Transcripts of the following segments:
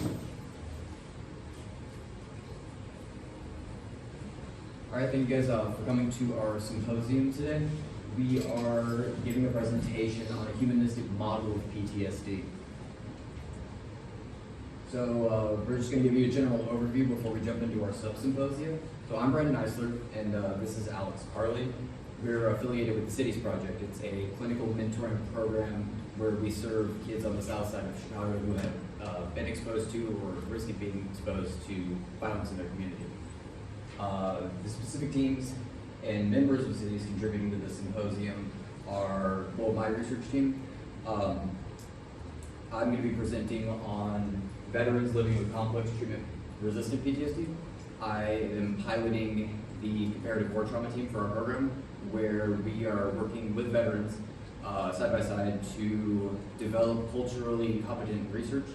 All right, thank you guys for coming to our symposium today. We are giving a presentation on a humanistic model of PTSD. So we're just going to give you a general overview before we jump into our sub-symposia. So I'm Brandon Eisler, and this is Carli. We're affiliated with the Cities Project. It's a clinical mentoring program where we serve kids on the south side of Chicago who have been exposed to or risk of being exposed to violence in their community. The specific teams and members of cities contributing to the symposium are, well, my research team. I'm going to be presenting on veterans living with complex treatment-resistant PTSD. I am piloting the comparative war trauma team for our program, where we are working with veterans side by side to develop culturally competent research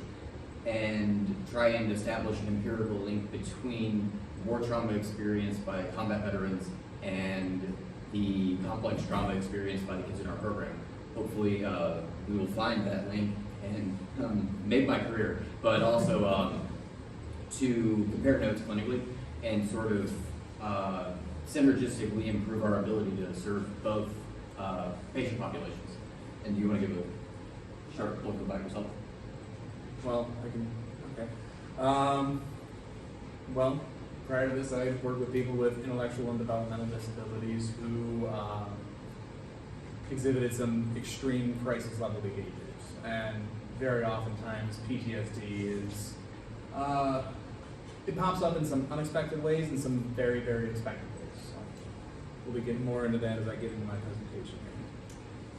and try and establish an empirical link between war trauma experienced by combat veterans and the complex trauma experienced by the kids in our program. Hopefully we will find that link and make my career, but also to compare notes clinically and sort of synergistically improve our ability to serve both patient populations. And do you want to give a short look about yourself? Well, I can, okay. Well, prior to this, I worked with people with intellectual and developmental disabilities who exhibited some extreme crisis level behaviors. And very oftentimes PTSD is, it pops up in some unexpected ways and some very, very expected ways. So we'll be getting more into that as I get into my presentation here.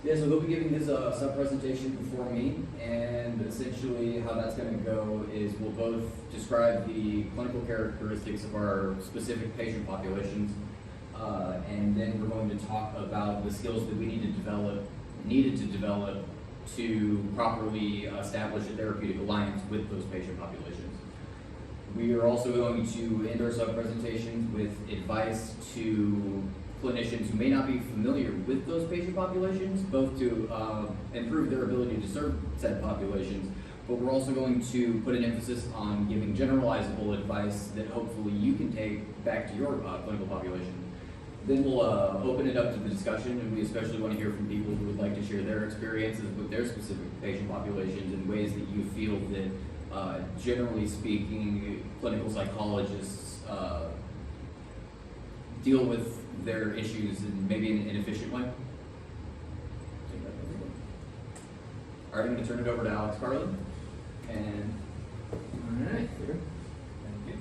Yeah, so they'll be giving this sub-presentation before me, and essentially how that's going to go is we'll both describe the clinical characteristics of our specific patient populations, and then we're going to talk about the skills that we needed to develop to properly establish a therapeutic alliance with those patient populations. We are also going to end our sub-presentations with advice to clinicians who may not be familiar with those patient populations, both to improve their ability to serve said populations, but we're also going to put an emphasis on giving generalizable advice that hopefully you can take back to your clinical population. Then we'll open it up to the discussion, and we especially want to hear from people who would like to share their experiences with their specific patient populations in ways that you feel that, generally speaking, clinical psychologists deal with their issues in maybe an inefficient way. All right, I'm going to turn it over to Carli. And All right. here. Thank you.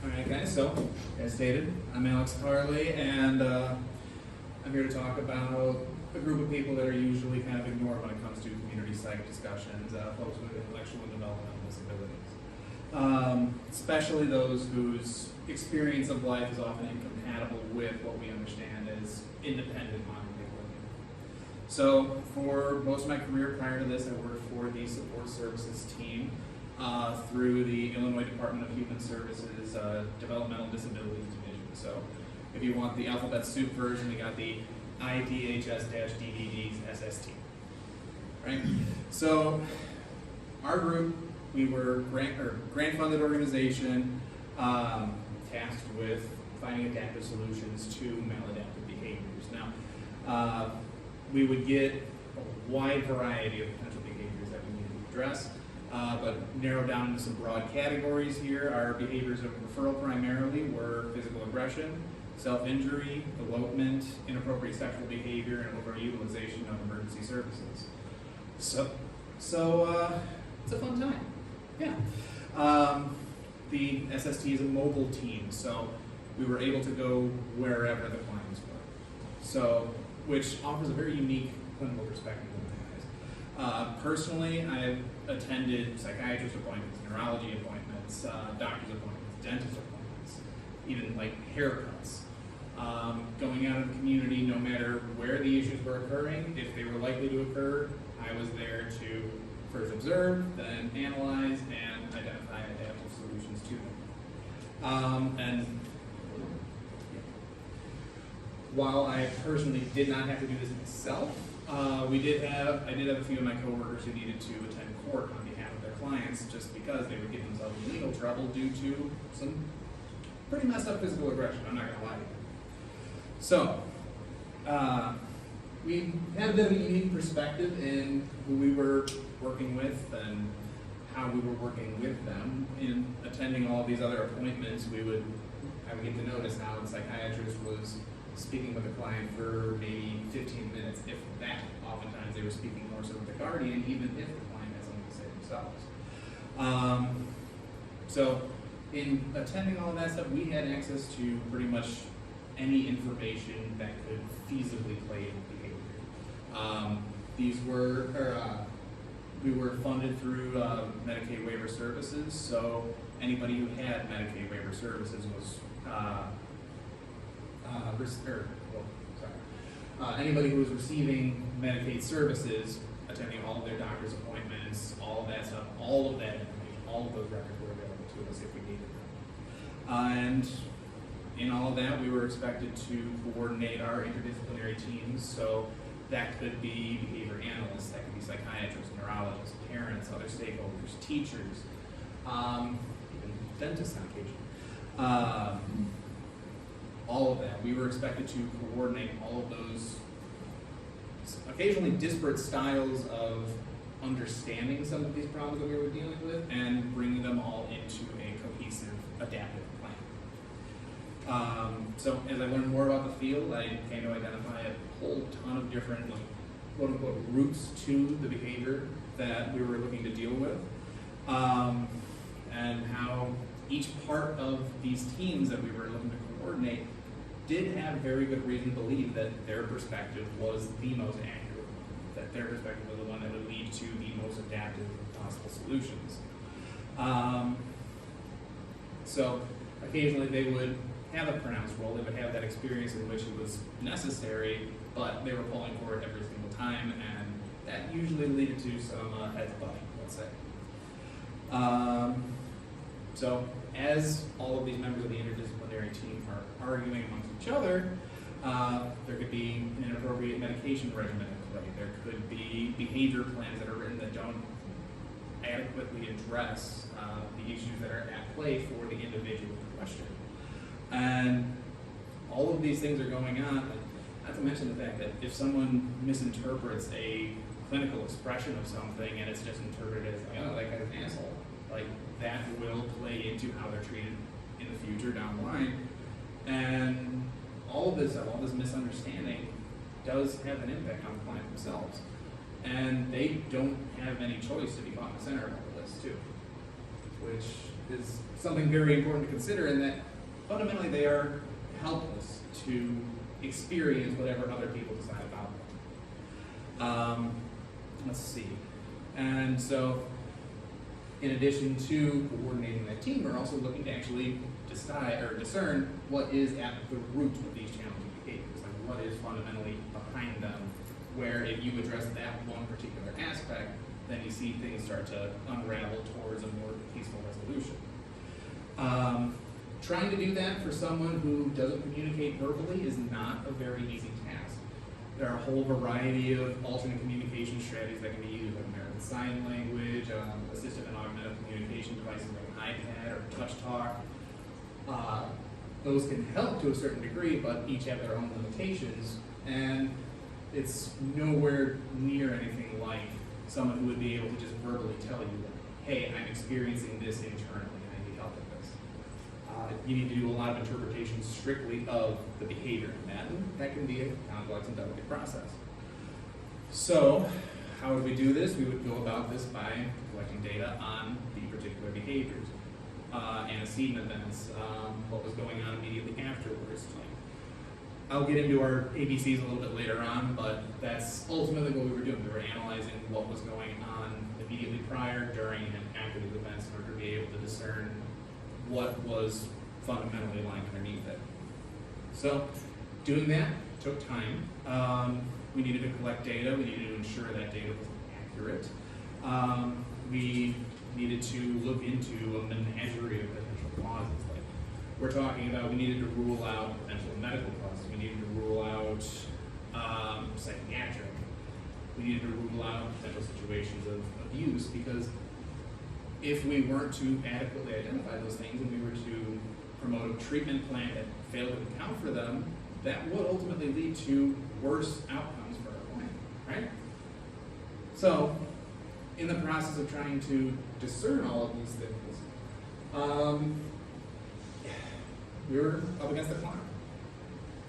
All right, guys, so as stated, I'm Carli, and I'm here to talk about a group of people that are usually kind of ignored when it comes to community psych discussions, folks with intellectual and developmental disabilities. Especially those whose experience of life is often incompatible with what we understand as independent modern day living. So for most of my career prior to this, I worked for the support services team through the Illinois Department of Human Services Developmental Disabilities Division. So if you want the alphabet soup version, we got the IDHS-DDD's SST. Right? So our group, we were grant-funded organization tasked with finding adaptive solutions to maladaptive behaviors. Now, we would get a wide variety of potential behaviors that we needed to address, but narrowed down into some broad categories here. Our behaviors of referral primarily were physical aggression, self-injury, elopement, inappropriate sexual behavior, and overutilization of emergency services. So it's a fun time. Yeah. The SST is a mobile team, so we were able to go wherever the clients were. So, which offers a very unique clinical perspective in my eyes. Personally, I've attended psychiatrist appointments, neurology appointments, doctor's appointments, dentist appointments, even like haircuts. Going out in the community, no matter where the issues were occurring, if they were likely to occur, I was there to first observe, then analyze, and identify adaptive solutions to them. While I personally did not have to do this myself, I did have a few of my coworkers who needed to attend court on behalf of their clients just because they would get themselves in legal trouble due to some pretty messed up physical aggression, I'm not gonna lie to you. So, we had a bit of a unique perspective in who we were working with and how we were working with them. In attending all of these other appointments, I would get to notice how the psychiatrist was speaking with a client for maybe 15 minutes, if that. Oftentimes they were speaking more so with the guardian, even if the client had something to say themselves. So in attending all of that stuff, we had access to pretty much any information that could feasibly play in behavior. We were funded through Medicaid waiver services, so anybody who had Medicaid waiver services was anybody who was receiving Medicaid services, attending all of their doctor's appointments, all of that stuff, all of that information, all of those records were available to us if we needed them. And in all of that, we were expected to coordinate our interdisciplinary teams. So that could be behavior analysts, that could be psychiatrists, neurologists, parents, other stakeholders, teachers, even dentists on occasion. All of that. We were expected to coordinate all of those occasionally disparate styles of understanding some of these problems that we were dealing with and bringing them all into a cohesive, adaptive plan. So as I learned more about the field, I came to identify a whole ton of different, quote unquote, roots to the behavior that we were looking to deal with, and how each part of these teams that we were looking to coordinate did have very good reason to believe that their perspective was the most accurate, that their perspective was the one that would lead to the most adaptive possible solutions. So occasionally they would have a pronounced role, they would have that experience in which it was necessary, but they were pulling for it every single time, and that usually led to some heads butting, let's say. So as all of these members of the interdisciplinary team are arguing amongst each other, there could be an inappropriate medication regimen in play. There could be behavior plans that are written that don't adequately address the issues that are at play for the individual in question. And all of these things are going on, not to mention the fact that if someone misinterprets a clinical expression of something and it's just interpreted as, like, oh, that guy's an asshole, like, that will play into how they're treated in the future down the line. And all of this misunderstanding does have an impact on the client themselves. And they don't have any choice to be caught in the center of all of this too, which is something very important to consider, in that fundamentally they are helpless to experience whatever other people decide about them. Let's see. And so, in addition to coordinating that team, we're also looking to actually discern what is at the root of these challenging behaviors, like what is fundamentally behind them, where if you address that one particular aspect, then you see things start to unravel towards a more peaceful resolution. Trying to do that for someone who doesn't communicate verbally is not a very easy task. There are a whole variety of alternate communication strategies that can be used, like American Sign Language, assistive and augmented communication devices like an iPad or Touch Talk. Those can help to a certain degree, but each have their own limitations, and it's nowhere near anything like someone who would be able to just verbally tell you that, hey, I'm experiencing this internally and I need help with this. You need to do a lot of interpretation strictly of the behavior, and that can be a complex and delicate process. So, how would we do this? We would go about this by collecting data on the particular behaviors, antecedent events, what was going on immediately afterwards. I'll get into our ABCs a little bit later on, but that's ultimately what we were doing. We were analyzing what was going on immediately prior, during, and after these events in order to be able to discern what was fundamentally lying underneath it. So, doing that took time. We needed to collect data. We needed to ensure that data was accurate. We needed to look into a menagerie of potential causes. Like we're talking about, we needed to rule out potential medical causes. We needed to rule out psychiatric. we needed to rule out potential situations of abuse, because if we weren't to adequately identify those things and we were to promote a treatment plan that failed to account for them, that would ultimately lead to worse outcomes for our client, right? So, in the process of trying to discern all of these things, we were up against the clock.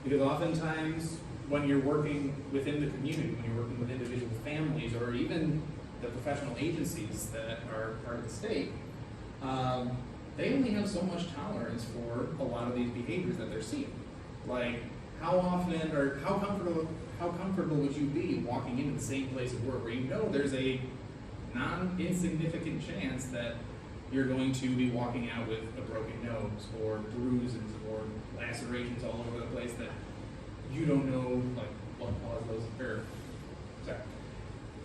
Because oftentimes, when you're working within the community, when you're working with individual families, or even the professional agencies that are part of the state, they only have so much tolerance for a lot of these behaviors that they're seeing. Like, how often or how comfortable would you be walking into the same place of work where you know there's a non-insignificant chance that you're going to be walking out with a broken nose or bruises or lacerations all over the place that you don't know like what caused those, or sorry,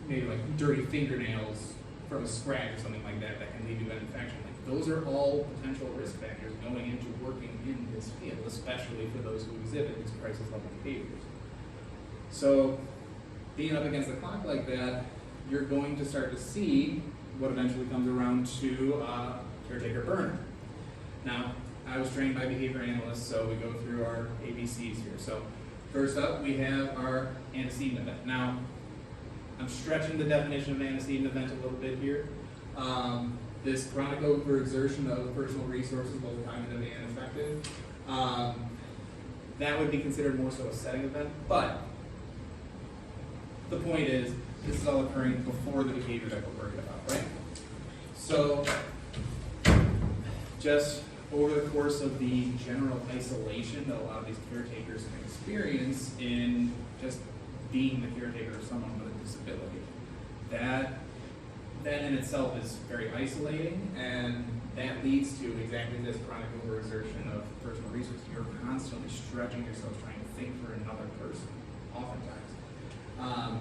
maybe like dirty fingernails from a scratch or something like that that can lead to an infection. Like, those are all potential risk factors going into working in this field, especially for those who exhibit these crisis level behaviors. So being up against the clock like that, you're going to start to see what eventually comes around to caretaker burnout. Now, I was trained by behavior analysts, so we go through our ABCs here. So first up, we have our antecedent event. Now, I'm stretching the definition of antecedent event a little bit here. This chronic overexertion of personal resources, both cognitive and affective, that would be considered more so a setting event, but the point is, this is all occurring before the behavior that we're worried about, right? So, just over the course of the general isolation that a lot of these caretakers can experience in just being the caretaker of someone with a disability, that in itself is very isolating, and that leads to exactly this chronic overexertion of personal resources. You're constantly stretching yourself trying to think for another person, oftentimes.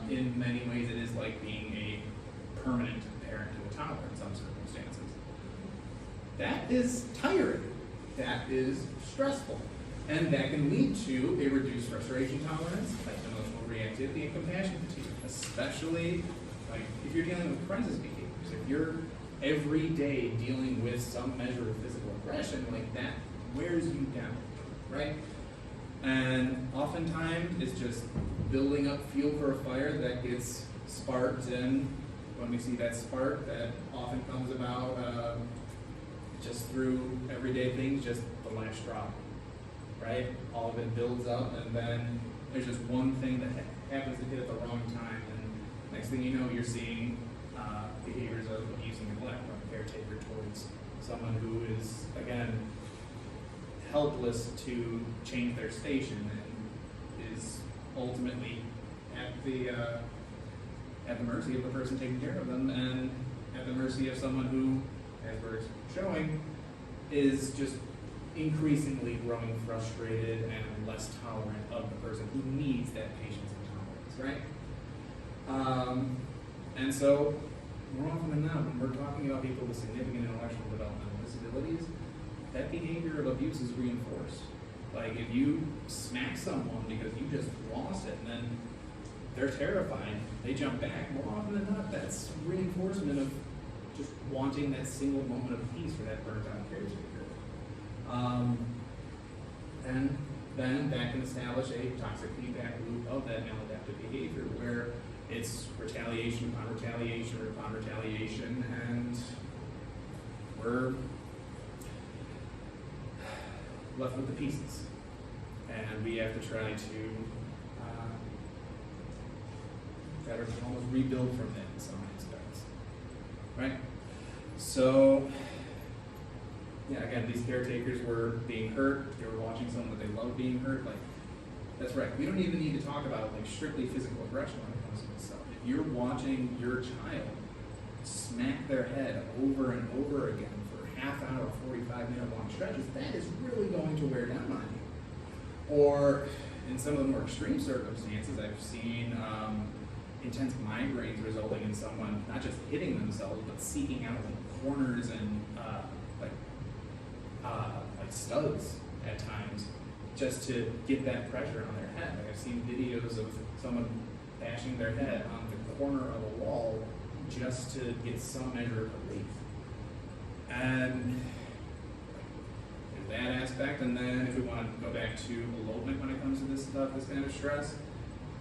In many ways, it is like being a permanent parent to a toddler in some circumstances. That is tiring. That is stressful. And that can lead to a reduced frustration tolerance, like emotional reactivity, and compassion fatigue, especially like if you're dealing with crisis behaviors. If you're every day dealing with some measure of physical aggression, like that wears you down, right? And oftentimes it's just building up fuel for a fire that gets sparked, and when we see that spark, that often comes about just through everyday things, just the last straw, right? All of it builds up, and then there's just one thing that happens to hit at the wrong time, and next thing you know, you're seeing behaviors of abuse and neglect from a caretaker towards someone who is, again, helpless to change their station and is ultimately at the mercy of the person taking care of them, and at the mercy of someone who, as we're showing, is just increasingly growing frustrated and less tolerant of the person who needs that patience and tolerance, right? And so, more often than not, when we're talking about people with significant intellectual developmental disabilities, that behavior of abuse is reinforced. Like, if you smack someone because you just lost it, and then they're terrified, they jump back, more often than not, that's reinforcement of just wanting that single moment of peace for that burnt out caretaker. And then that can establish a toxic feedback loop of that maladaptive behavior where it's retaliation upon retaliation upon retaliation, and we're left with the pieces. And we have to try to almost rebuild from that in some aspects, right? So, yeah, again, these caretakers were being hurt. They were watching someone that they love being hurt. Like, that's right. We don't even need to talk about like strictly physical aggression when it comes to this stuff. If you're watching your child smack their head over and over again for half hour, 45-minute long stretches, that is really going to wear down on you. Or in some of the more extreme circumstances, I've seen intense migraines resulting in someone not just hitting themselves, but seeking out like corners and like studs at times, just to get that pressure on their head. Like, I've seen videos of someone bashing their head on corner of a wall just to get some measure of relief. And there's that aspect, and then if we want to go back to elopement when it comes to this stuff, this kind of stress,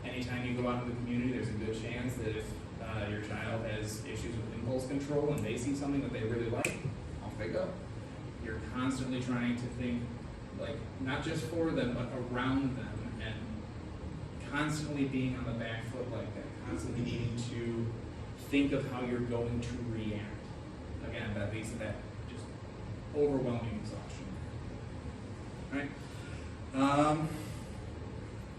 anytime you go out in the community, there's a good chance that if your child has issues with impulse control and they see something that they really like, off they go. You're constantly trying to think, like, not just for them, but around them, and constantly being on the back foot like that, constantly needing to think of how you're going to react. Again, that leads to that just overwhelming exhaustion. Right?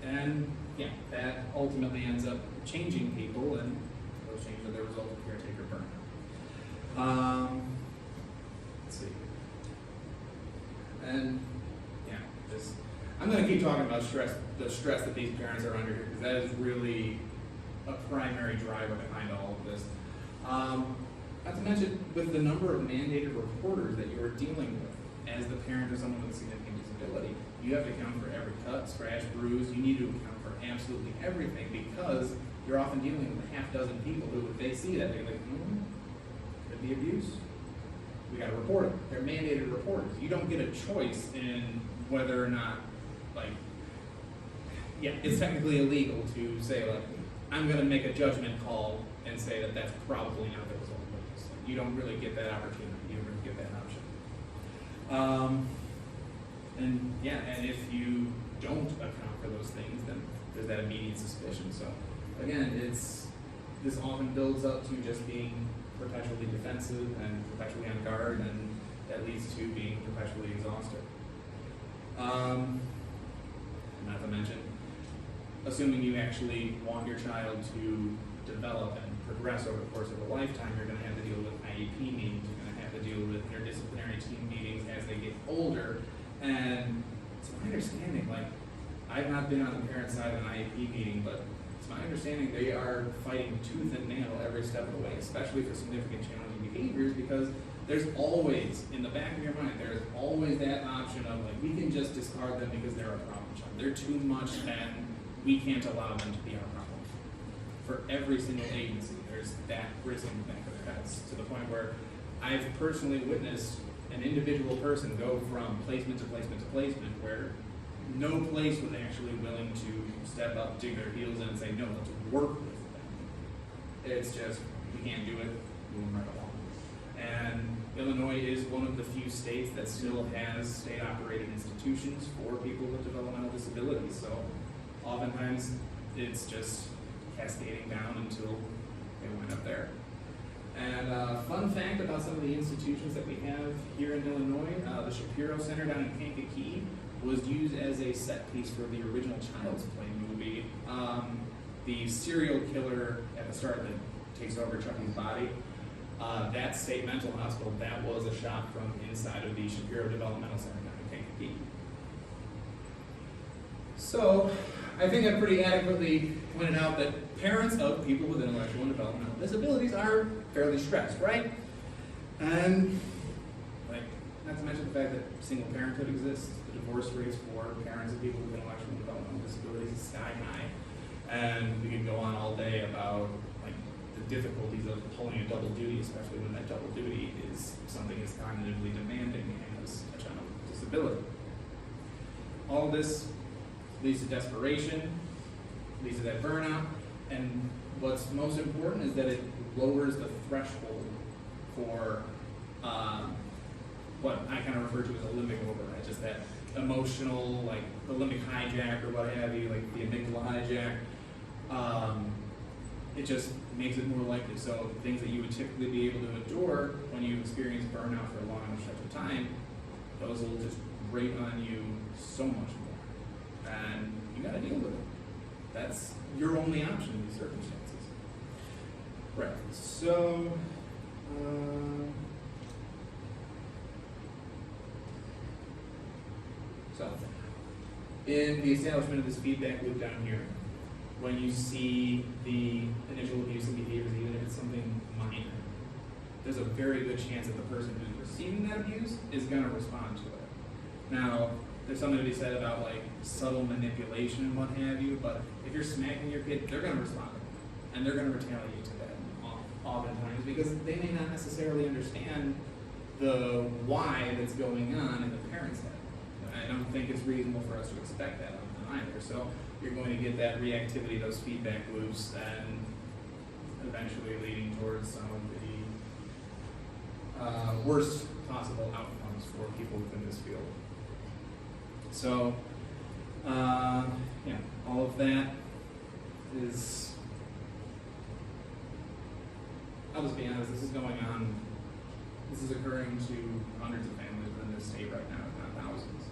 And yeah, that ultimately ends up changing people, and those changes are the result of caretaker burnout. Let's see. And yeah, this, I'm going to keep talking about stress, the stress that these parents are under here, because that is really a primary driver behind all of this. Not to mention, with the number of mandated reporters that you're dealing with as the parent of someone with a significant disability, you have to account for every cut, scratch, bruise. You need to account for absolutely everything, because you're often dealing with a half dozen people who, if they see that, they're like, could be abuse. We got to report it. They're mandated reporters. You don't get a choice in whether or not, like, yeah, it's technically illegal to say, like, I'm going to make a judgment call and say that that's probably not the result of this. You don't really get that opportunity. You don't really get that option. And yeah, and if you don't account for those things, then there's that immediate suspicion. So again, this often builds up to just being perpetually defensive and perpetually on guard, and that leads to being perpetually exhausted. Not to mention, assuming you actually want your child to develop and progress over the course of a lifetime, you're going to have to deal with IEP meetings, you're going to have to deal with interdisciplinary team meetings as they get older. And it's my understanding, like, I've not been on the parent side of an IEP meeting, but it's my understanding they are fighting tooth and nail every step of the way, especially for significant challenging behaviors, because there's always, in the back of your mind, there's always that option of, like, we can just discard them because they're a problem child. They're too much and we can't allow them to be our problem. For every single agency, there's that risk in the back of their heads, to the point where I've personally witnessed an individual person go from placement to placement to placement, where no place was actually willing to step up, dig their heels in, and say, no, let's work with them. It's just, we can't do it, moving right along. And Illinois is one of the few states that still has state-operated institutions for people with developmental disabilities. So oftentimes it's just cascading down until they wind up there. And fun fact about some of the institutions that we have here in Illinois, the Shapiro Center down in Kankakee was used as a set piece for the original Child's Play movie. The serial killer at the start that takes over Chucky's body, that state mental hospital, that was a shot from inside of the Shapiro Developmental Center down in Kankakee. So, I think I pretty adequately pointed out that parents of people with intellectual and developmental disabilities are fairly stressed, right? And, like, not to mention the fact that single parenthood exists, the divorce rates for parents of people with intellectual and developmental disabilities is sky high. And we could go on all day about, like, the difficulties of pulling a double duty, especially when that double duty is something as cognitively demanding as a child with disability. All of this leads to desperation, leads to that burnout, and what's most important is that it lowers the threshold for what I kind of refer to as a limbic override, just that emotional, like the limbic hijack or what have you, like the amygdala hijack. It just makes it more likely. So things that you would typically be able to endure when you experience burnout for a long enough stretch of time, those will just grate on you so much more. And you gotta deal with it. That's your only option in these circumstances. Right, so, in the establishment of this feedback loop down here, when you see the initial abusive behaviors, even if it's something minor, there's a very good chance that the person who's receiving that abuse is going to respond to it. Now, there's something to be said about like subtle manipulation and what have you, but if you're smacking your kid, they're going to respond. and they're going to retaliate to that oftentimes because they may not necessarily understand the why that's going on in the parent's head. I don't think it's reasonable for us to expect that of them either. So you're going to get that reactivity, those feedback loops, and eventually leading towards some of the worst possible outcomes for people within this field. So, yeah, all of that is, I'll just be honest, this is going on, this is occurring to hundreds of families within this state right now, if not thousands,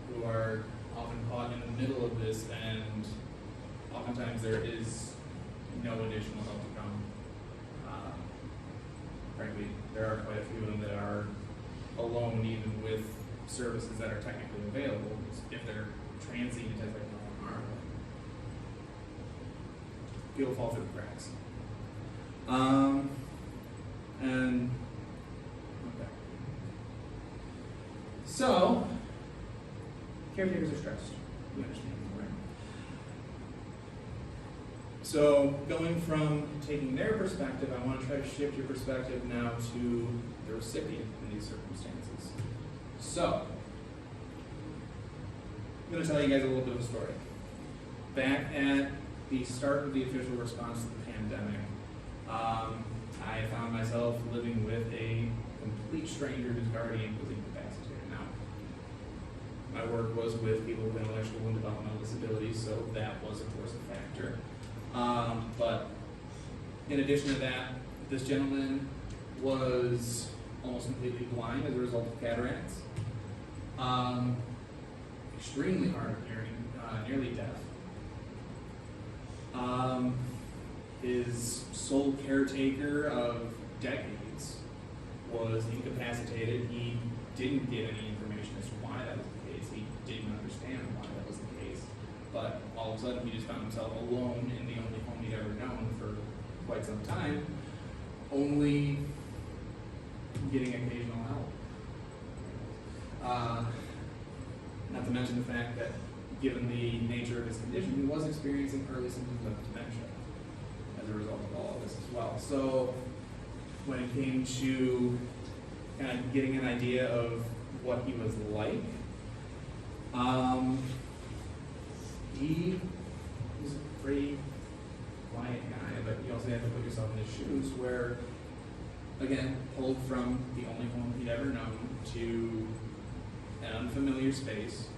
who are often caught in the middle of this, and oftentimes there is no additional help to come. Frankly, there are quite a few of them that are alone even with services that are technically available if they're transient as they are. People fall through the cracks. And okay. So caretakers are stressed. You understand, right? So going from taking their perspective, I want to try to shift your perspective now to the recipient in these circumstances. So I'm going to tell you guys a little bit of a story. Back at the start of the official response to the pandemic, I found myself living with a complete stranger whose guardian was incapacitated. Now, my work was with people with intellectual and developmental disabilities, so that was, of course, a factor. But in addition to that, this gentleman was almost completely blind as a result of cataracts, extremely hard of hearing, nearly deaf. His sole caretaker of decades was incapacitated. He didn't get any information as to why that was the case. He didn't understand why that was the case. But all of a sudden, he just found himself alone in the only home he'd ever known for quite some time, only getting occasional help. Not to mention the fact that, given the nature of his condition, he was experiencing early symptoms of dementia as a result of all of this as well. So when it came to kind of getting an idea of what he was like, he was a pretty quiet guy, but you also have to put yourself in his shoes where, again, pulled from the only home he'd ever known to an unfamiliar space,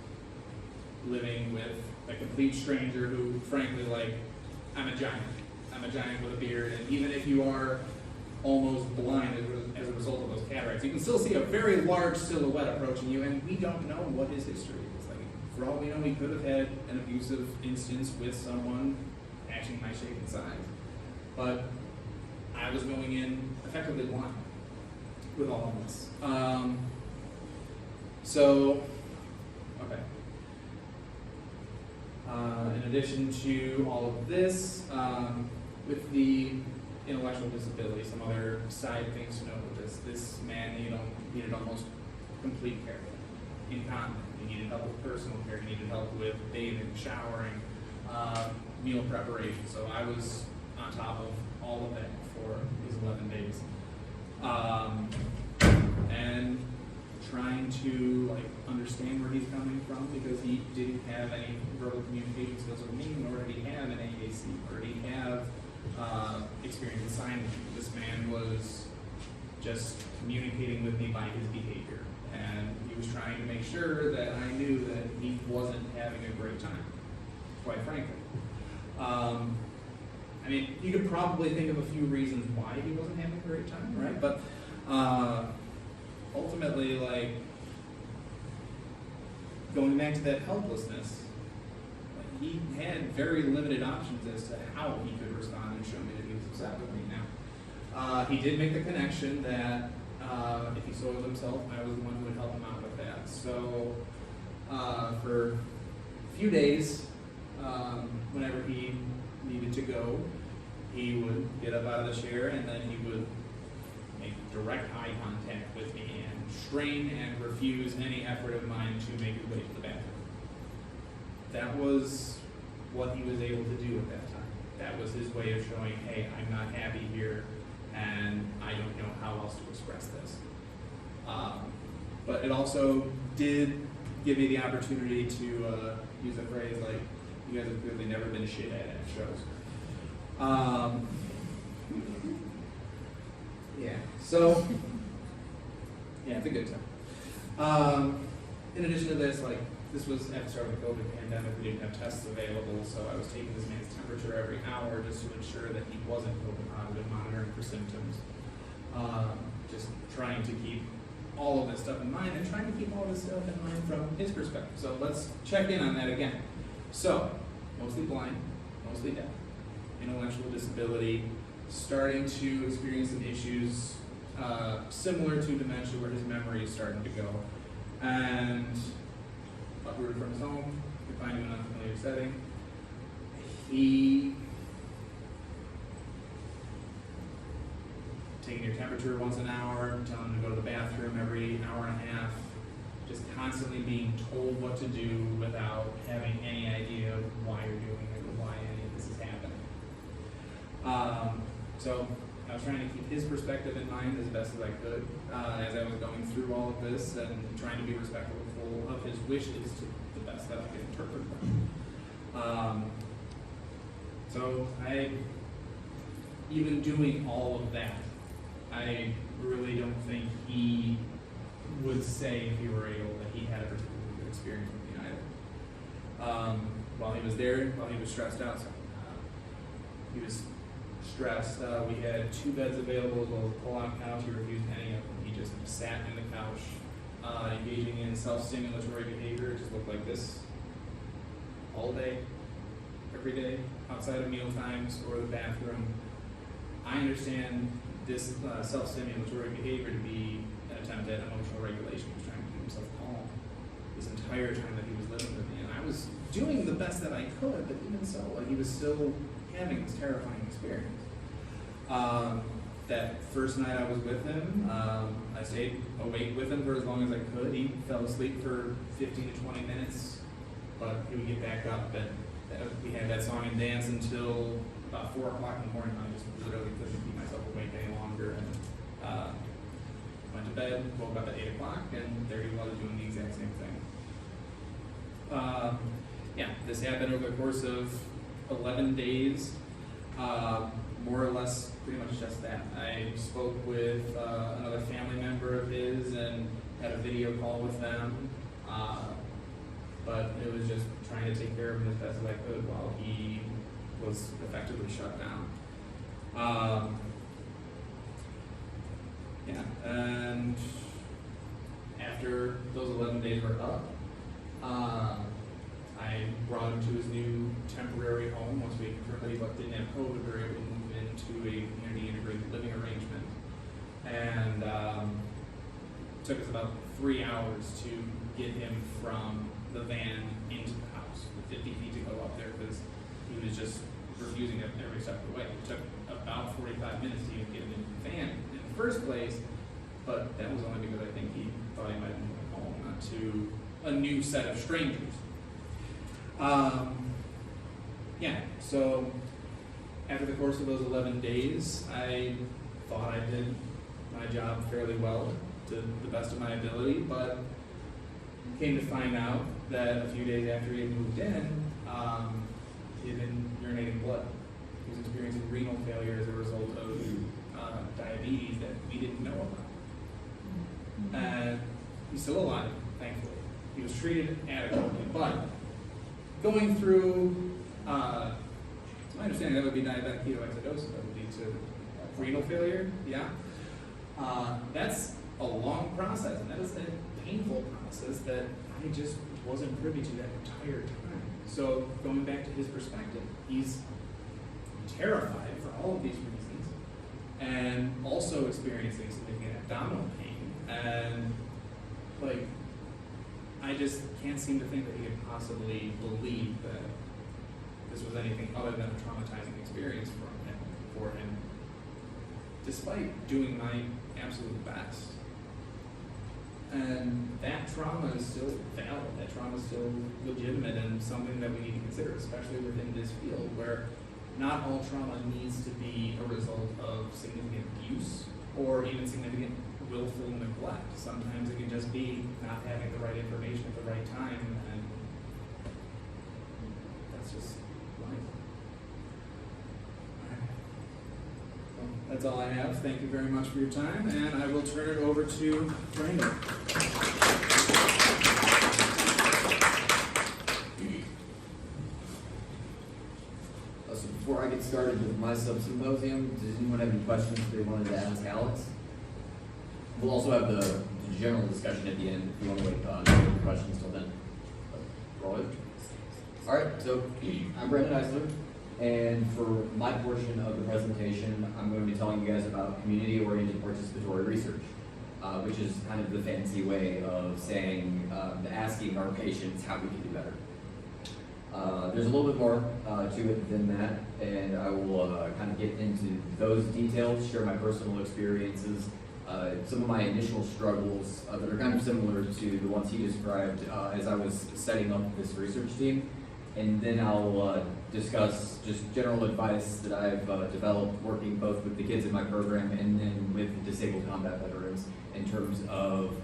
living with a complete stranger who, frankly, like, I'm a giant with a beard, and even if you are almost blind as a result of those cataracts, you can still see a very large silhouette approaching you, and we don't know what his history is. Like, for all we know, he could have had an abusive instance with someone matching my shape and size. But I was going in effectively blind with all of this. Okay. In addition to all of this, with the intellectual disability, some other side things to note with this. This man needed almost complete care. Incontinent. He needed help with personal care. He needed help with bathing, showering, meal preparation. So I was on top of all of that for these 11 days. And trying to understand where he's coming from, because he didn't have any verbal communication skills with me, nor did he have an AAC, or did he have experience in sign language. This man was just communicating with me by his behavior, and he was trying to make sure that I knew that he wasn't having a great time, quite frankly. I mean, you could probably think of a few reasons why he wasn't having a great time, right? But ultimately, going back to that helplessness, he had very limited options as to how he could respond and show me that he was upset with me. Now, he did make the connection that if he soiled himself, I was the one who would help him out with that. So for a few days, whenever he needed to go, he would get up out of the chair, and then he would make direct eye contact with me and strain and refuse any effort of mine to make his way to the bathroom. That was what he was able to do at that time. that was his way of showing, hey, I'm not happy here, and I don't know how else to express this. But it also did give me the opportunity to use a phrase like, you guys have clearly never been shit at shows. Yeah, so, yeah, it's a good time. In addition to this, like, this was at the start of the COVID pandemic, we didn't have tests available, so I was taking this man's temperature every hour just to ensure that he wasn't COVID positive, monitoring for symptoms. Just trying to keep all of this stuff in mind and trying to keep all of this stuff in mind from his perspective. So let's check in on that again. So, mostly blind, mostly deaf, intellectual disability, starting to experience some issues similar to dementia where his memory is starting to go. And uprooted from his home, confined to an unfamiliar setting. He taking your temperature once an hour, telling him to go to the bathroom every hour and a half, just constantly being told what to do without having any idea of why you're doing it or why any of this is happening. So I was trying to keep his perspective in mind as best as I could as I was going through all of this and trying to be respectful of his wishes to the best that I could interpret them. So even doing all of that, I really don't think he would say if he were able that he had a particularly good experience with me either. While he was there, while he was stressed out, he was stressed. We had 2 beds available as well as a pull-out couch. He refused any of them. He just sat in the couch, engaging in self-stimulatory behavior. It just looked like this all day, every day, outside of meal times or the bathroom. I understand this self-stimulatory behavior to be an attempt at emotional regulation. He was trying to keep himself calm this entire time that he was living with me. And I was doing the best that I could, but even so, like, he was still having this terrifying experience. That first night I was with him, I stayed awake with him for as long as I could. He fell asleep for 15 to 20 minutes, but he would get back up, and we had that song and dance until about 4 o'clock in the morning. I just literally couldn't keep myself awake any longer, and went to bed, woke up at 8 o'clock, and there he was doing the exact same thing. Yeah, this happened over the course of 11 days, more or less pretty much just that. I spoke with another family member of his and had a video call with them, but it was just trying to take care of him as best as I could while he was effectively shut down. Yeah, and after those 11 days were up, I brought him to his new temporary home. Once we confirmed that he didn't have COVID, we were able to move into a community integrated living arrangement. And it took us about 3 hours to get him from the van into the house, the 50 feet to go up there, because he was just refusing it every step of the way. It took about 45 minutes to even get him into the van in the first place, but that was only because I think he thought he might be moving home, not to a new set of strangers. Yeah, so after the course of those 11 days, I thought I did my job fairly well to the best of my ability, but came to find out that a few days after he had moved in, he had been urinating blood. He was experiencing renal failure as a result of diabetes that we didn't know about. And he's still alive, thankfully. He was treated adequately, but going through, to my understanding, that would be diabetic ketoacidosis. That would lead to renal failure. Yeah, that's a long process, and that is a painful process that I just wasn't privy to that entire time. So going back to his perspective, he's terrified for all of these reasons, and also experiencing significant abdominal pain, and like, I just can't seem to think that he could possibly believe that this was anything other than a traumatizing experience for him, despite doing my absolute best. And that trauma is still valid, that trauma is still legitimate and something that we need to consider, especially within this field where not all trauma needs to be a result of significant abuse or even significant willful neglect. Sometimes it can just be not having the right information at the right time, and that's just life. All right. Well, that's all I have. Thank you very much for your time, and I will turn it over to Brandon. So before I get started with my sub-symposium, does anyone have any questions they wanted to ask Alex? We'll also have the general discussion at the end if you want to wait for questions till then. Roy? All right, so I'm Brandon Eisler, and for my portion of the presentation, I'm going to be telling you guys about community-oriented participatory research, which is kind of the fancy way of saying, asking our patients how we can do better. There's a little bit more to it than that, and I will kind of get into those details, share my personal experiences, some of my initial struggles that are kind of similar to the ones he described as I was setting up this research team, and then I'll discuss just general advice that I've developed working both with the kids in my program and then with disabled combat veterans in terms of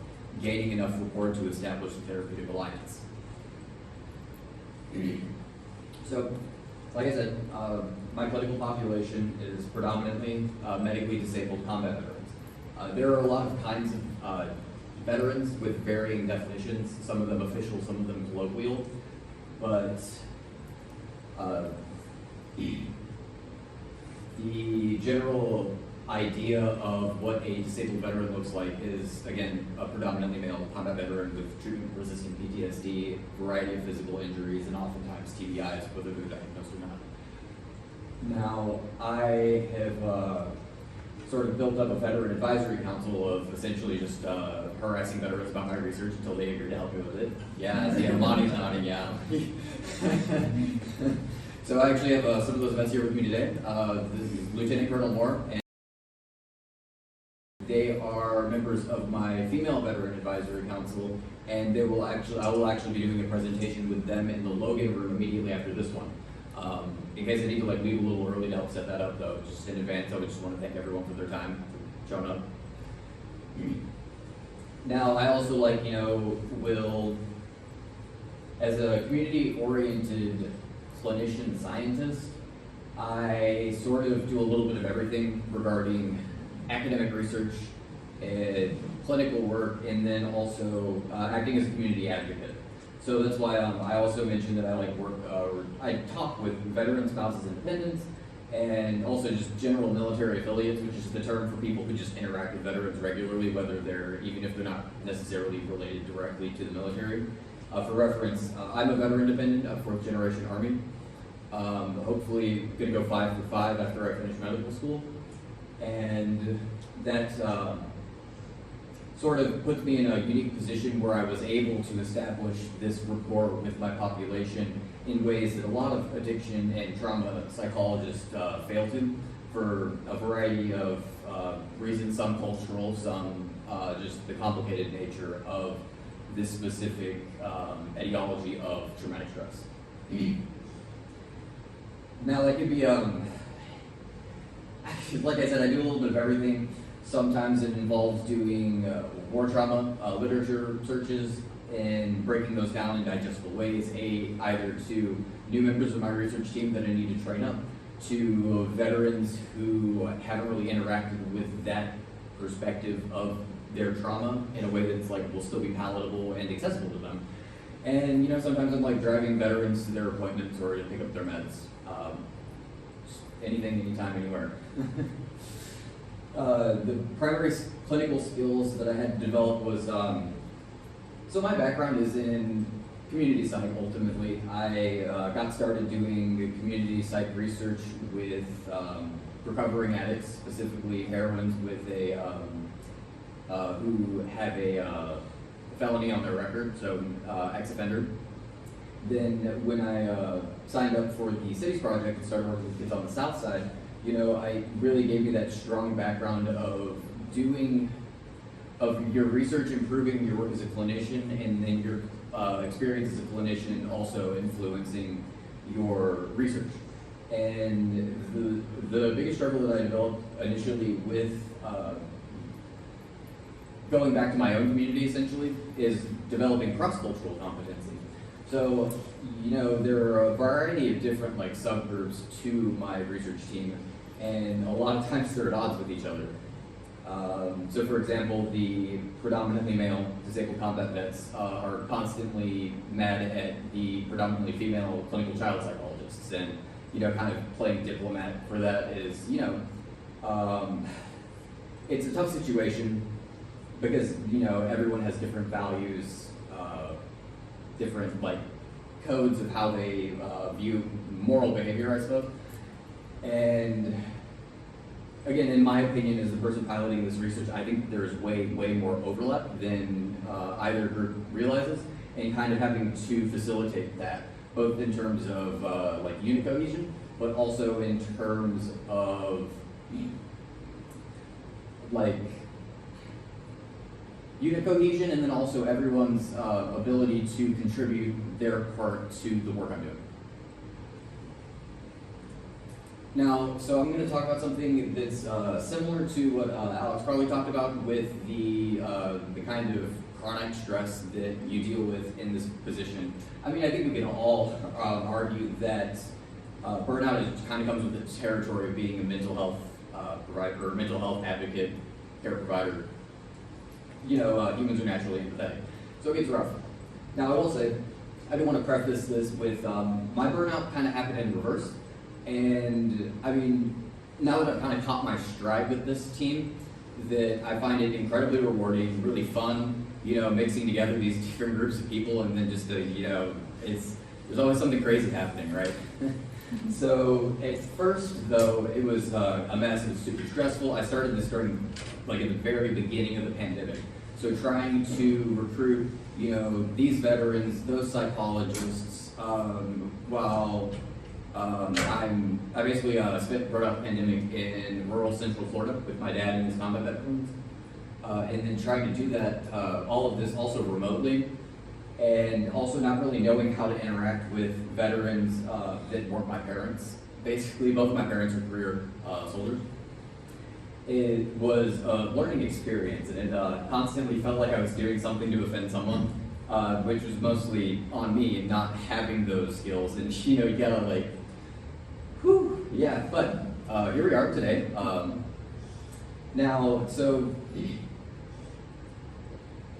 gaining enough rapport to establish a therapeutic alliance. So, like I said, my clinical population is predominantly medically disabled combat veterans. There are a lot of kinds of veterans with varying definitions, some of them official, some of them colloquial, but the general idea of what a disabled veteran looks like is, again, a predominantly male combat veteran with treatment-resistant PTSD, variety of physical injuries, and oftentimes TBIs, whether they're diagnosed or not. Now, I have sort of built up a veteran advisory council of essentially just harassing veterans about my research until they agreed to help me with it. Yeah, I see Monty's nodding, yeah. So I actually have some of those events here with me today. This is Lieutenant Colonel Moore, and they are members of my female veteran advisory council, and I will actually be doing a presentation with them in the Logan room immediately after this one. In case I need to leave a little early to help set that up, though, just in advance, I would just want to thank everyone for their time for showing up. Now, I also will, as a community-oriented clinician scientist, I sort of do a little bit of everything regarding academic research and clinical work, and then also acting as a community advocate. So that's why I also mentioned that I talk with veteran spouses and dependents, and also just general military affiliates, which is the term for people who just interact with veterans regularly, even if they're not necessarily related directly to the military. For reference, I'm a veteran dependent of 4th generation Army. Hopefully gonna go 5 for 5 after I finish medical school. And that sort of puts me in a unique position where I was able to establish this rapport with my population in ways that a lot of addiction and trauma psychologists fail to, for a variety of reasons, some cultural, some just the complicated nature of this specific etiology of traumatic stress. Now that could be, like I said, I do a little bit of everything. Sometimes it involves doing war trauma literature searches and breaking those down in digestible ways, either to new members of my research team that I need to train up, to veterans who haven't really interacted with that perspective of their trauma in a way that's will still be palatable and accessible to them. And sometimes I'm driving veterans to their appointments or to pick up their meds. Anything, anytime, anywhere. The primary clinical skills that I had to develop was, so my background is in community psych ultimately. I got started doing community psych research with recovering addicts, specifically heroines with who have a felony on their record, so ex-offender. Then when I signed up for the Cities Project and started working with kids on the South Side, I really gave me that strong background of your research improving your work as a clinician, and then your experience as a clinician also influencing your research. And the biggest struggle that I developed initially with going back to my own community essentially is developing cross-cultural competency. So, there are a variety of different like subgroups to my research team, and a lot of times they're at odds with each other. So for example, the predominantly male disabled combat vets are constantly mad at the predominantly female clinical child psychologists, and kind of playing diplomat for that is, it's a tough situation because, everyone has different values, different like codes of how they view moral behavior, I suppose. And again, in my opinion, as the person piloting this research, I think there's way more overlap than either group realizes, and kind of having to facilitate that, both in terms of like unit cohesion, but also in terms of like unit cohesion, and then also everyone's ability to contribute their part to the work I'm doing. Now, so I'm going to talk about something that's similar to what Alex Carli talked about with the kind of chronic stress that you deal with in this position. I mean, I think we can all argue that burnout kind of comes with the territory of being a mental health provider, or mental health advocate, care provider. Humans are naturally empathetic, so it gets rough. Now, I will say, I do want to preface this with my burnout kind of happened in reverse. And I mean, now that I've kind of caught my stride with this team, that I find it incredibly rewarding, really fun, mixing together these different groups of people, and then just, there's always something crazy happening, right? So at first, though, it was a mess. It was super stressful. I started this during, like, in the very beginning of the pandemic. So trying to recruit, these veterans, those psychologists, while I basically spent throughout the pandemic in rural central Florida with my dad and his combat veterans, and then trying to do that, all of this also remotely, and also not really knowing how to interact with veterans that weren't my parents. Basically, both of my parents were career soldiers. It was a learning experience, and it constantly felt like I was doing something to offend someone, which was mostly on me and not having those skills. And you gotta like, whew, yeah. But here we are today. Now, so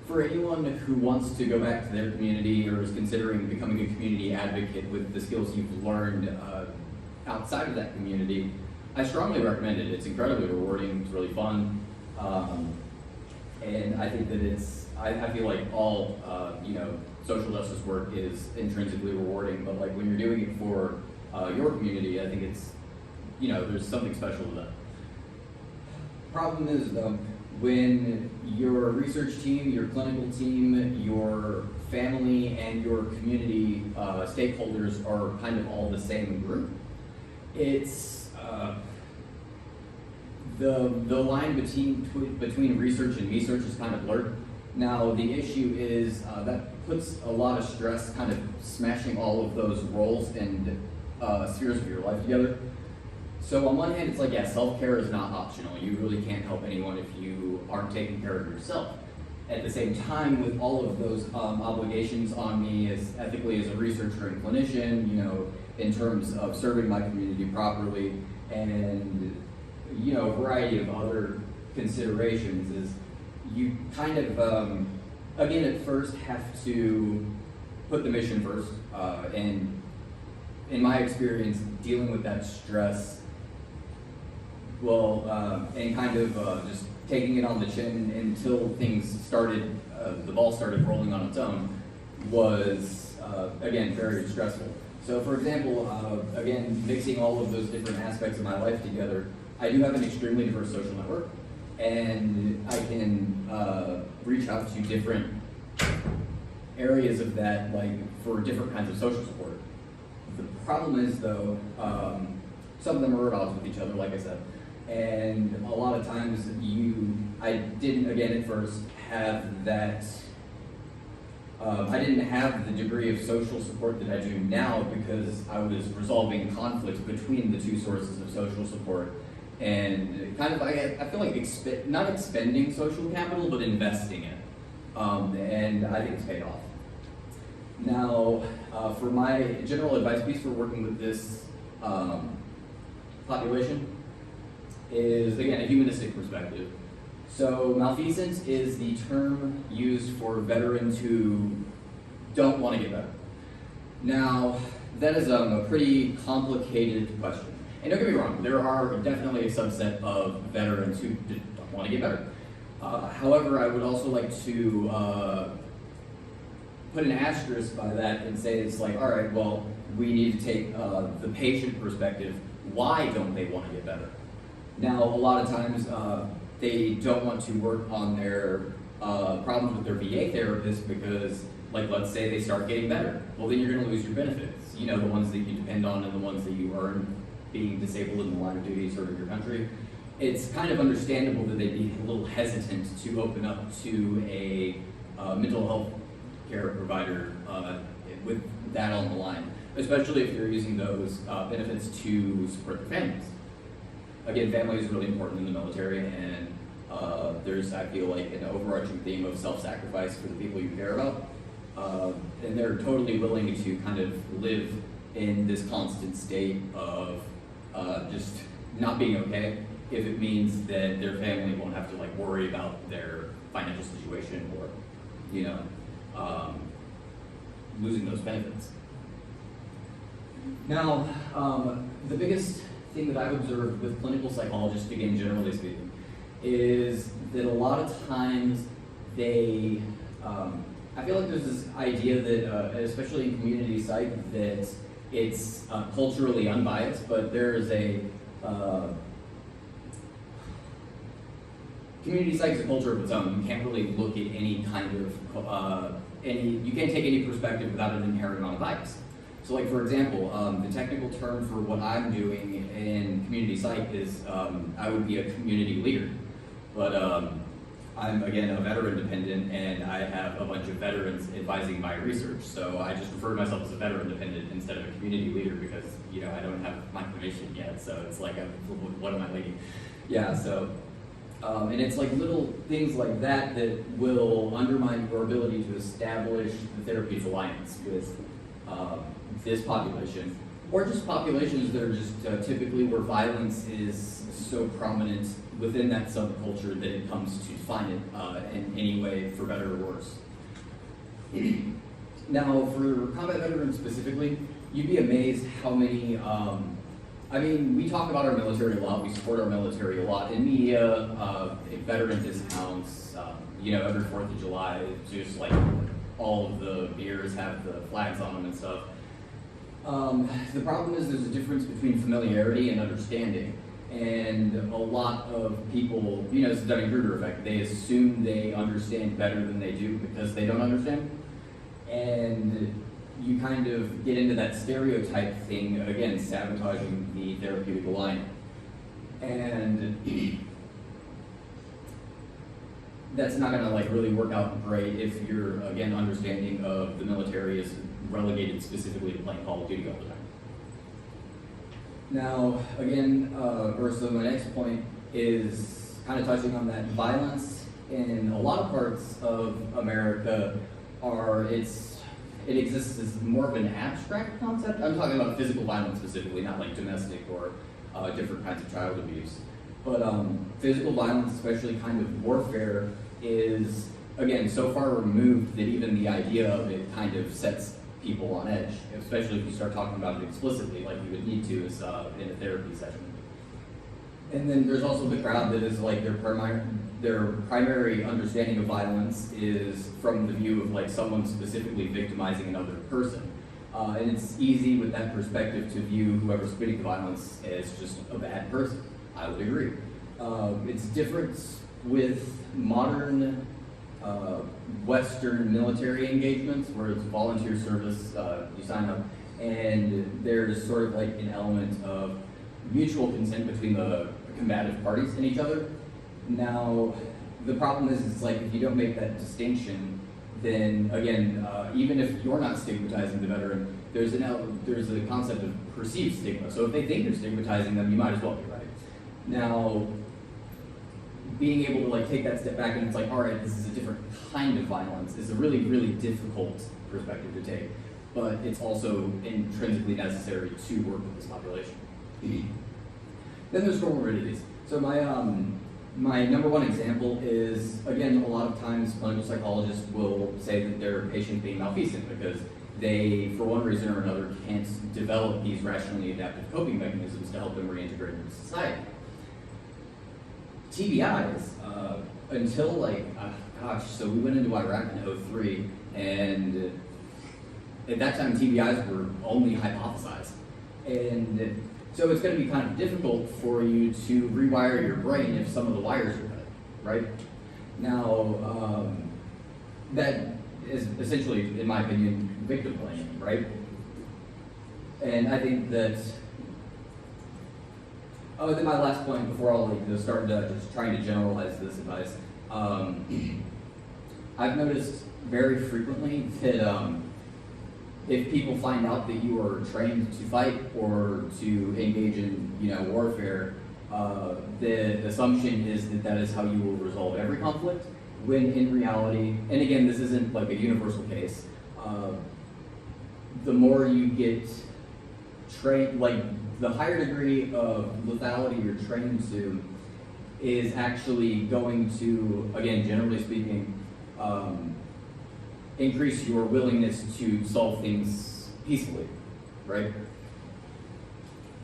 for anyone who wants to go back to their community or is considering becoming a community advocate with the skills you've learned outside of that community, I strongly recommend it. It's incredibly rewarding. It's really fun, and I think that I feel like all social justice work is intrinsically rewarding. But like when you're doing it for your community, I think it's there's something special to that. Problem is though, when your research team, your clinical team, your family, and your community stakeholders are kind of all the same group, it's the line between research and me-search is kind of blurred. Now the issue is that puts a lot of stress kind of smashing all of those roles and spheres of your life together. So on one hand, it's like, yeah, self-care is not optional. You really can't help anyone if you aren't taking care of yourself. At the same time, with all of those obligations on me as ethically as a researcher and clinician, in terms of serving my community properly, and a variety of other considerations, is you kind of, again, at first have to put the mission first, and in my experience, dealing with that stress, and kind of just taking it on the chin until things started, the ball started rolling on its own, was, again, very stressful. So for example, again, mixing all of those different aspects of my life together, I do have an extremely diverse social network, and I can reach out to different areas of that, like for different kinds of social support. The problem is though, some of them are at odds with each other, like I said, and a lot of times I didn't, again, at first have that I didn't have the degree of social support that I do now because I was resolving conflicts between the two sources of social support, and kind of I feel like not expending social capital, but investing it, and I think it's paid off. Now, for my general advice piece for working with this population is, again, a humanistic perspective. So malfeasance is the term used for veterans who don't want to get better. Now, that is a pretty complicated question. And don't get me wrong, there are definitely a subset of veterans who don't want to get better. However, I would also like to put an asterisk by that and say it's like, all right, well, we need to take the patient perspective. Why don't they want to get better? Now, a lot of times, they don't want to work on their problems with their VA therapist because, like, let's say they start getting better. Well, then you're going to lose your benefits. You know, the ones that you depend on and the ones that you earn being disabled in the line of duty serving your country. It's kind of understandable that they'd be a little hesitant to open up to a mental health care provider with that on the line, especially if you're using those benefits to support their families. Again, family is really important in the military, and there's, I feel like, an overarching theme of self-sacrifice for the people you care about. And they're totally willing to kind of live in this constant state of just not being okay if it means that their family won't have to like worry about their financial situation or, you know, losing those benefits. Now, the biggest thing that I've observed with clinical psychologists, again, generally speaking, is that a lot of times they, I feel like there's this idea that, especially in community psych, that it's culturally unbiased, but there is a, community psych is a culture of its own. You can't really look at any kind of, you can't take any perspective without an inherent amount of bias. So like, for example, the technical term for what I'm doing in community psych is I would be a community leader. But I'm, again, a veteran dependent, and I have a bunch of veterans advising my research. So I just refer to myself as a veteran dependent instead of a community leader because, you know, I don't have my clinician yet. So it's like, what am I leading? Yeah, so, and it's like little things like that that will undermine your ability to establish the therapeutic alliance with this population, or just populations that are just typically where violence is so prominent within that subculture that it comes to define it in any way, for better or worse. Now, for combat veterans specifically, you'd be amazed how many, I mean, we talk about our military a lot, we support our military a lot in media, veteran discounts, you know, every 4th of July, just like all of the beers have the flags on them and stuff. The problem is there's a difference between familiarity and understanding. And a lot of people, you know, it's the Dunning-Kruger effect. They assume they understand better than they do because they don't understand. And you kind of get into that stereotype thing, again, sabotaging the therapeutic alliance. And that's not gonna like really work out great if your, again, understanding of the military is relegated specifically to playing Call of Duty all the time. Now, again, so my next point is kind of touching on that violence in a lot of parts of America it exists as more of an abstract concept. I'm talking about physical violence specifically, not like domestic or different kinds of child abuse. But physical violence, especially kind of warfare, is, again, so far removed that even the idea of it kind of sets people on edge, especially if you start talking about it explicitly like you would need to as, in a therapy session. And then there's also the crowd that is like their primary understanding of violence is from the view of like someone specifically victimizing another person. And it's easy with that perspective to view whoever's committing the violence as just a bad person. I would agree. It's different with modern Western military engagements where it's volunteer service, you sign up, and there's sort of like an element of mutual consent between the combative parties and each other. Now, the problem is, it's like if you don't make that distinction, then again, even if you're not stigmatizing the veteran, there's a concept of perceived stigma. So if they think you're stigmatizing them, you might as well be right. Now, being able to like take that step back and it's like, all right, this is a different kind of violence is a really, really difficult perspective to take, but it's also intrinsically necessary to work with this population. Then there's comorbidities. So my number one example is, again, a lot of times clinical psychologists will say that their patient being malfeasant because they, for one reason or another, can't develop these rationally adaptive coping mechanisms to help them reintegrate into society. TBIs, until like, so we went into Iraq in '03, and at that time TBIs were only hypothesized. And so it's going to be kind of difficult for you to rewire your brain if some of the wires are cut, right? Now, that is essentially, in my opinion, victim blaming, right? And I think that, then my last point before I'll start just trying to generalize this advice, I've noticed very frequently that if people find out that you are trained to fight or to engage in, warfare, the assumption is that that is how you will resolve every conflict, when in reality, and again, this isn't like a universal case, the more you get trained, like the higher degree of lethality you're trained to is actually going to, again, generally speaking, increase your willingness to solve things peacefully, right?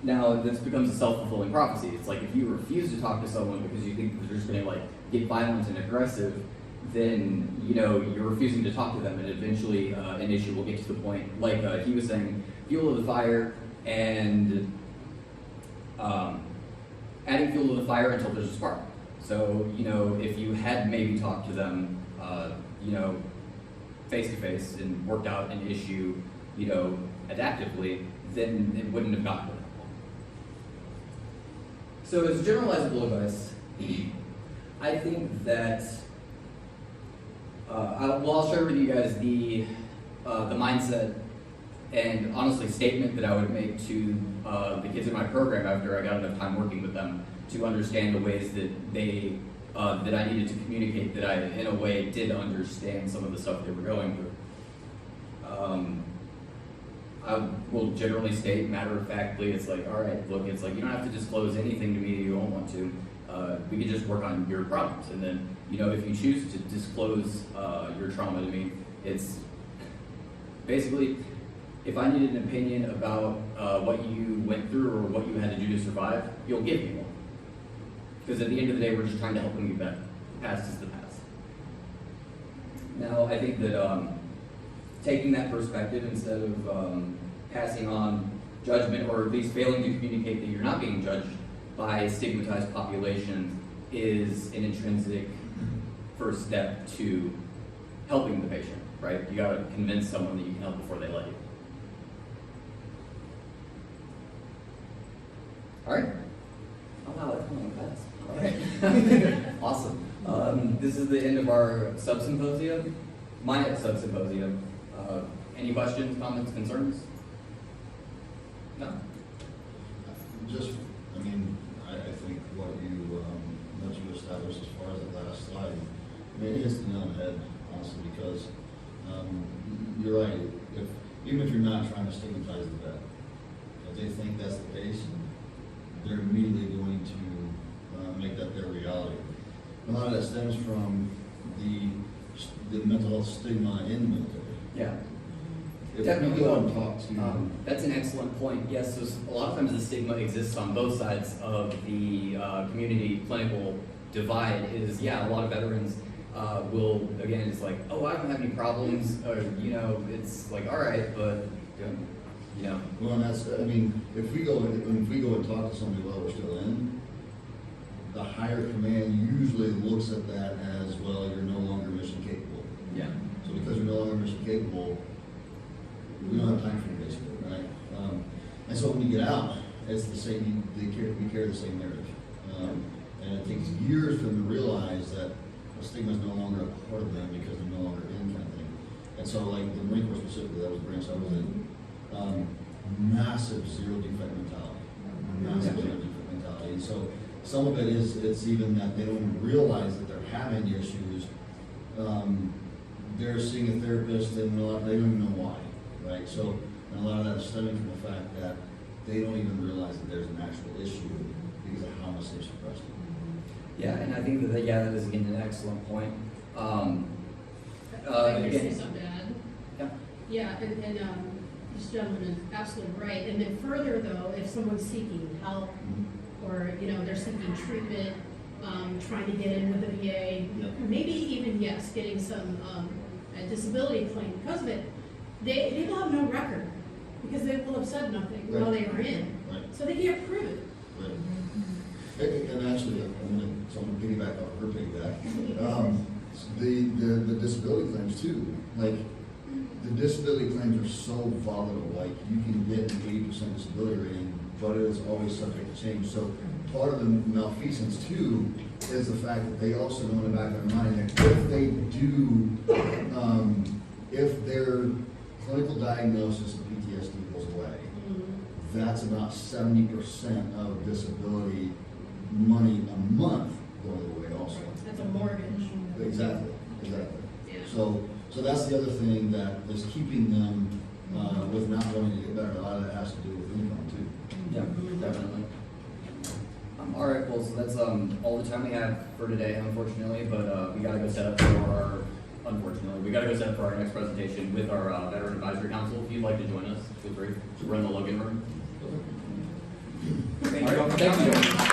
Now, this becomes a self-fulfilling prophecy. It's like if you refuse to talk to someone because you think they're just going to like get violent and aggressive, then you're refusing to talk to them, and eventually an issue will get to the point, like he was saying, fuel to the fire, and adding fuel to the fire until there's a spark. So if you had maybe talked to them, face to face and worked out an issue, adaptively, then it wouldn't have gotten to that point. So as generalizable advice, I think that I'll share with you guys the mindset and honestly statement that I would make to the kids in my program after I got enough time working with them to understand the ways that they that I needed to communicate that I, in a way, did understand some of the stuff they were going through. I will generally state, matter-of-factly, it's like, all right, look, it's like you don't have to disclose anything to me that you don't want to. We can just work on your problems, and then, if you choose to disclose your trauma to me, it's basically, if I needed an opinion about what you went through or what you had to do to survive, you'll give me one. Because at the end of the day, we're just trying to help them get better. The past is the past. Now, I think that taking that perspective instead of passing on judgment, or at least failing to communicate that you're not being judged by a stigmatized population, is an intrinsic first step to helping the patient, right? You gotta convince someone that you can help before they let you. All right. Oh wow, that's going fast. All right. Awesome. This is the end of our sub-symposium, my sub-symposium. Any questions, comments, concerns? No? I think what you established as far as the last slide, it hits the nail on the head, honestly, because you're right. Even if you're not trying to stigmatize the vet, if they think that's the case, they're immediately going to make that their reality. A lot of that stems from the mental health stigma in the military. Yeah. If Definitely. we go and talk to That's an excellent point. Yes, so a lot of times the stigma exists on both sides of the community clinical divide. Is a lot of veterans will, again, it's like, oh, I don't have any problems, or it's like, all right, but Well, and that's, if we go and talk to somebody while we're still in, the higher command usually looks at that as, well, you're no longer mission capable. yeah, So because you're no longer mission capable, we don't have time for you, basically, right? And so when you get out, it's the same, we carry the same narrative. And it takes years for them to realize that the stigma is no longer a part of them because they're no longer in, kind of thing. And so like the Marine Corps specifically, that was the branch I was in, massive zero defect mentality. Massive zero defect mentality. And so some of it is, it's even that they don't even realize that they're having issues. They're seeing a therapist and they don't even know why, right? So and a lot of that is stemming from the fact that they don't even realize that there's an actual issue because of how much they've suppressed it. Yeah, and I think that, that is again an excellent point. If I could say Again, something to add. yeah. Yeah, and this gentleman is absolutely right. And then further though, if someone's seeking help or, they're seeking treatment, trying to get in with the VA, maybe even, yes, getting some a disability claim because of it, they will have no record because they will have said nothing while they were in. Right. So they can't prove it. Right. And actually, I'm going to piggyback off her piggyback. The disability claims too, like the disability claims are so volatile, like you can get an 80% disability rating, but it is always subject to change. So part of the malfeasance too is the fact that they also know in the back of their mind that if they do, if their clinical diagnosis of PTSD goes away, that's about 70% of disability money a month going away also. That's a mortgage. Exactly. Yeah. So that's the other thing that is keeping them with not wanting to get better. A lot of that has to do with income too. Yeah, definitely. All right, well, so that's all the time we have for today, unfortunately, but we got to go set up for our next presentation with our Veteran Advisory Council. If you'd like to join us, feel free. We're in the Logan room. Thank All you. right, thank you.